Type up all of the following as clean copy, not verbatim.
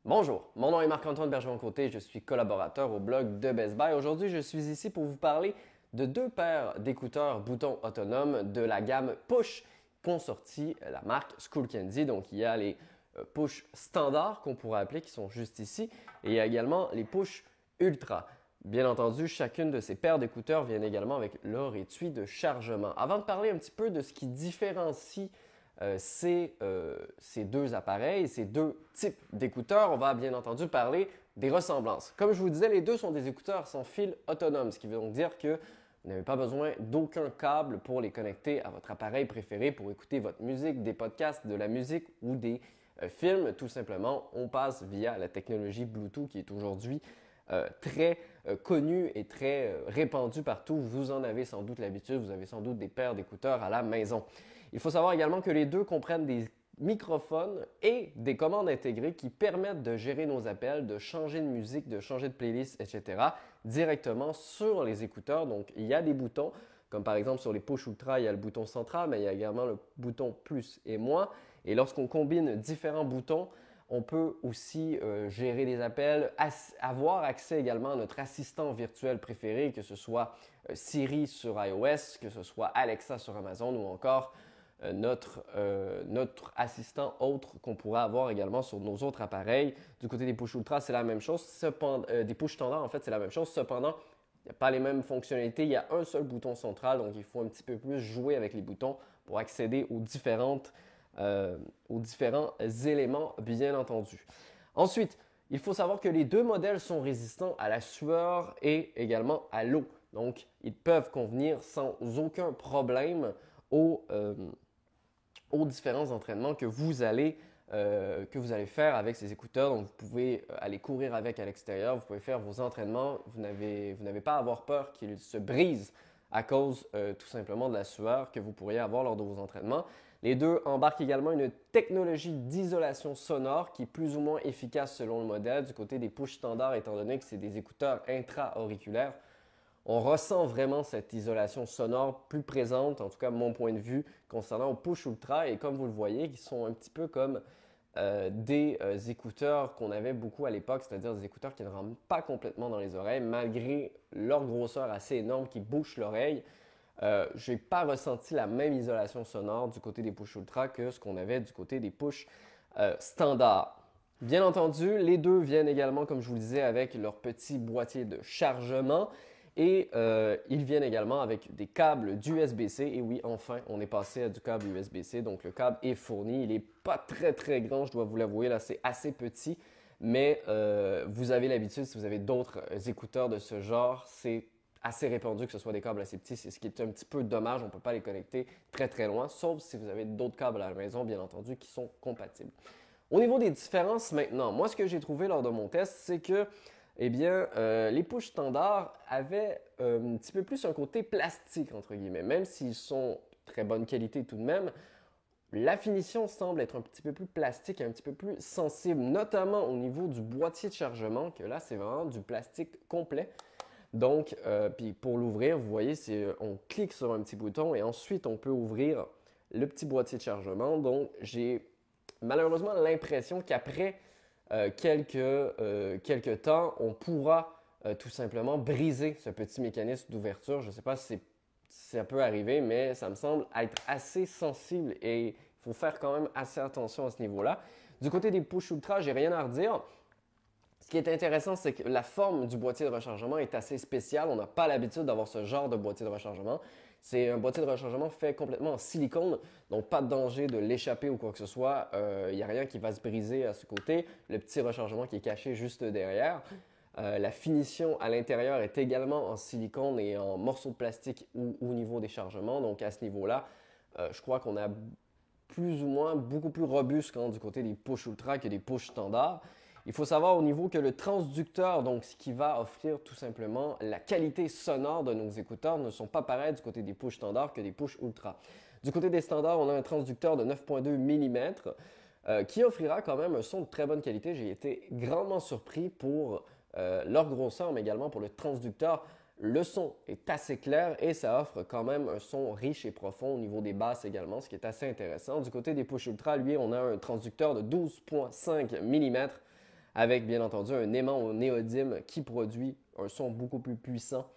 Bonjour, mon nom est Marc-Antoine Bergeron-Côté, je suis collaborateur au blog de Best Buy. Aujourd'hui, je suis ici pour vous parler de deux paires d'écouteurs boutons autonomes de la gamme Push qu'ont sorti la marque Skullcandy. Donc, il y a les Push standards qu'on pourrait appeler qui sont juste ici et il y a également les Push Ultra. Bien entendu, chacune de ces paires d'écouteurs viennent également avec leur étui de chargement. Avant de parler un petit peu de ce qui différencie ces deux appareils, ces deux types d'écouteurs, on va bien entendu parler des ressemblances. Comme je vous disais, les deux sont des écouteurs sans fil autonome, ce qui veut donc dire que vous n'avez pas besoin d'aucun câble pour les connecter à votre appareil préféré pour écouter votre musique, des podcasts, de la musique ou des films. Tout simplement, on passe via la technologie Bluetooth qui est aujourd'hui très connue et très répandue partout. Vous en avez sans doute l'habitude, vous avez sans doute des paires d'écouteurs à la maison. Il faut savoir également que les deux comprennent des microphones et des commandes intégrées qui permettent de gérer nos appels, de changer de musique, de changer de playlist, etc. directement sur les écouteurs. Donc, il y a des boutons, comme par exemple sur les Push Ultra, il y a le bouton central, mais il y a également le bouton plus et moins. Et lorsqu'on combine différents boutons, on peut aussi gérer des appels, avoir accès également à notre assistant virtuel préféré, que ce soit Siri sur iOS, que ce soit Alexa sur Amazon ou encore notre assistant autre qu'on pourrait avoir également sur nos autres appareils. Du côté des Push Ultra, c'est la même chose. Des Push standards, en fait, c'est la même chose. Cependant, il n'y a pas les mêmes fonctionnalités. Il y a un seul bouton central, donc il faut un petit peu plus jouer avec les boutons pour accéder aux différents éléments, bien entendu. Ensuite, il faut savoir que les deux modèles sont résistants à la sueur et également à l'eau. Donc, ils peuvent convenir sans aucun problème aux différents entraînements que vous allez faire avec ces écouteurs. Donc, vous pouvez aller courir avec à l'extérieur, vous pouvez faire vos entraînements. Vous n'avez pas à avoir peur qu'ils se brisent à cause tout simplement de la sueur que vous pourriez avoir lors de vos entraînements. Les deux embarquent également une technologie d'isolation sonore qui est plus ou moins efficace selon le modèle. Du côté des Push standards, étant donné que c'est des écouteurs intra-auriculaires, on ressent vraiment cette isolation sonore plus présente, en tout cas de mon point de vue, concernant au Push Ultra. Et comme vous le voyez, qui sont un petit peu comme des écouteurs qu'on avait beaucoup à l'époque, c'est-à-dire des écouteurs qui ne rentrent pas complètement dans les oreilles, malgré leur grosseur assez énorme qui bouche l'oreille. Je n'ai pas ressenti la même isolation sonore du côté des Push Ultra que ce qu'on avait du côté des Push standards. Bien entendu, les deux viennent également, comme je vous le disais, avec leur petit boîtier de chargement. Et ils viennent également avec des câbles d'USB-C. Et oui, enfin, on est passé à du câble USB-C. Donc, le câble est fourni. Il n'est pas très, très grand, je dois vous l'avouer. Là, c'est assez petit. Mais vous avez l'habitude, si vous avez d'autres écouteurs de ce genre, c'est assez répandu que ce soit des câbles assez petits. C'est ce qui est un petit peu dommage. On ne peut pas les connecter très, très loin. Sauf si vous avez d'autres câbles à la maison, bien entendu, qui sont compatibles. Au niveau des différences maintenant, moi, ce que j'ai trouvé lors de mon test, c'est que les Push standards avaient un petit peu plus un côté plastique, entre guillemets. Même s'ils sont très bonne qualité tout de même, la finition semble être un petit peu plus plastique, un petit peu plus sensible, notamment au niveau du boîtier de chargement, que là, c'est vraiment du plastique complet. Donc, puis pour l'ouvrir, vous voyez, on clique sur un petit bouton et ensuite, on peut ouvrir le petit boîtier de chargement. Donc, j'ai malheureusement l'impression qu'après quelques temps, on pourra tout simplement briser ce petit mécanisme d'ouverture. Je ne sais pas si ça peut arriver, mais ça me semble être assez sensible et il faut faire quand même assez attention à ce niveau-là. Du côté des Push Ultra, j'ai rien à redire. Ce qui est intéressant, c'est que la forme du boîtier de rechargement est assez spéciale. On n'a pas l'habitude d'avoir ce genre de boîtier de rechargement. C'est un boîtier de rechargement fait complètement en silicone, donc pas de danger de l'échapper ou quoi que ce soit. Il n'y a rien qui va se briser à ce côté. Le petit rechargement qui est caché juste derrière. La finition à l'intérieur est également en silicone et en morceaux de plastique au niveau des chargements. Donc à ce niveau-là, je crois qu'on a plus ou moins beaucoup plus robuste du côté des Push Ultra que des Push standards. Il faut savoir au niveau que le transducteur, donc ce qui va offrir tout simplement la qualité sonore de nos écouteurs, ne sont pas pareils du côté des Push standards que des Push Ultra. Du côté des standards, on a un transducteur de 9.2 mm qui offrira quand même un son de très bonne qualité. J'ai été grandement surpris pour leur grosseur, mais également pour le transducteur. Le son est assez clair et ça offre quand même un son riche et profond au niveau des basses également, ce qui est assez intéressant. Du côté des Push Ultra, lui, on a un transducteur de 12.5 mm avec bien entendu un aimant au néodyme qui produit un son beaucoup plus puissant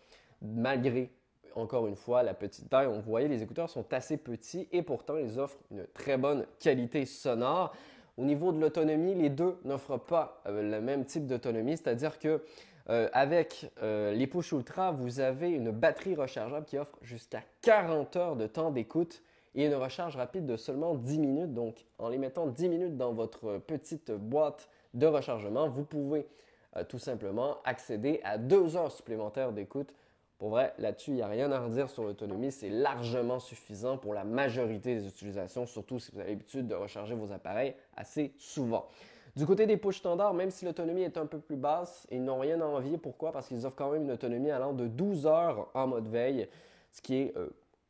malgré, encore une fois, la petite taille. On voyait, les écouteurs sont assez petits et pourtant ils offrent une très bonne qualité sonore. Au niveau de l'autonomie, les deux n'offrent pas le même type d'autonomie, c'est-à-dire que avec les Push Ultra, vous avez une batterie rechargeable qui offre jusqu'à 40 heures de temps d'écoute et une recharge rapide de seulement 10 minutes. Donc, en les mettant 10 minutes dans votre petite boîte de rechargement, vous pouvez tout simplement accéder à 2 heures supplémentaires d'écoute. Pour vrai, là-dessus, il n'y a rien à redire sur l'autonomie. C'est largement suffisant pour la majorité des utilisations, surtout si vous avez l'habitude de recharger vos appareils assez souvent. Du côté des push standards, même si l'autonomie est un peu plus basse, ils n'ont rien à envier. Pourquoi? Parce qu'ils offrent quand même une autonomie allant de 12 heures en mode veille, ce qui est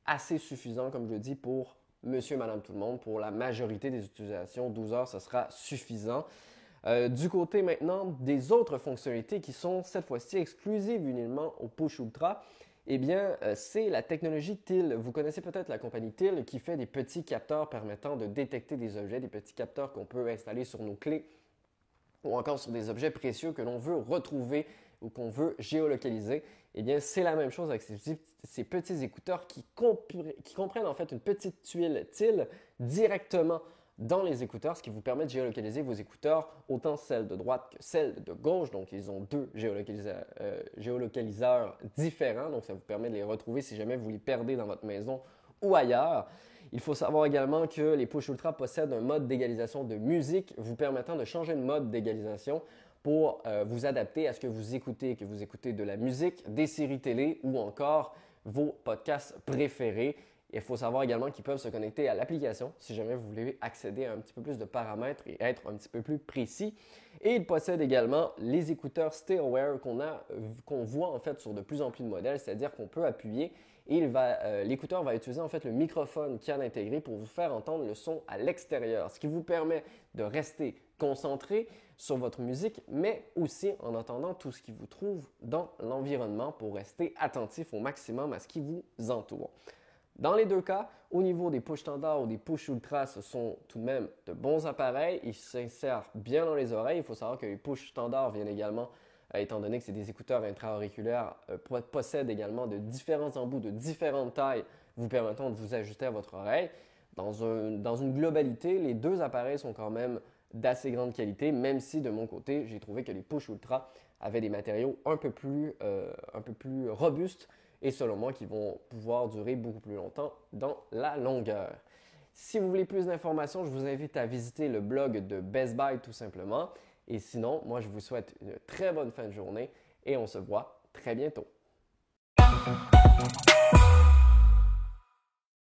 assez suffisant, comme je le dis, pour monsieur, madame, tout le monde. Pour la majorité des utilisations, 12 heures, ce sera suffisant. Du côté maintenant des autres fonctionnalités qui sont cette fois-ci exclusives uniquement au Push Ultra, eh bien, c'est la technologie TIL. Vous connaissez peut-être la compagnie TIL qui fait des petits capteurs permettant de détecter des objets, des petits capteurs qu'on peut installer sur nos clés ou encore sur des objets précieux que l'on veut retrouver ou qu'on veut géolocaliser. Eh bien, c'est la même chose avec ces petits écouteurs qui comprennent en fait une petite tuile TIL directement dans les écouteurs, ce qui vous permet de géolocaliser vos écouteurs, autant celles de droite que celles de gauche. Donc, ils ont deux géolocaliseurs différents. Donc, ça vous permet de les retrouver si jamais vous les perdez dans votre maison ou ailleurs. Il faut savoir également que les Push Ultra possèdent un mode d'égalisation de musique vous permettant de changer de mode d'égalisation pour vous adapter à ce que vous écoutez de la musique, des séries télé ou encore vos podcasts préférés. Il faut savoir également qu'ils peuvent se connecter à l'application si jamais vous voulez accéder à un petit peu plus de paramètres et être un petit peu plus précis. Et ils possèdent également les écouteurs SteelWare qu'on voit en fait sur de plus en plus de modèles, c'est-à-dire qu'on peut appuyer et l'écouteur va utiliser en fait le microphone qu'il y a intégré pour vous faire entendre le son à l'extérieur, ce qui vous permet de rester concentré sur votre musique, mais aussi en entendant tout ce qui vous trouve dans l'environnement pour rester attentif au maximum à ce qui vous entoure. Dans les deux cas, au niveau des push standards ou des push ultra, ce sont tout de même de bons appareils. Ils s'insèrent bien dans les oreilles. Il faut savoir que les push standards viennent également, étant donné que c'est des écouteurs intra-auriculaires, possèdent également de différents embouts de différentes tailles vous permettant de vous ajuster à votre oreille. Dans une globalité, les deux appareils sont quand même d'assez grande qualité, même si de mon côté, j'ai trouvé que les push ultra avaient des matériaux un peu plus robustes et selon moi qui vont pouvoir durer beaucoup plus longtemps dans la longueur. Si vous voulez plus d'informations, je vous invite à visiter le blog de Best Buy tout simplement. Et sinon, moi je vous souhaite une très bonne fin de journée et on se voit très bientôt.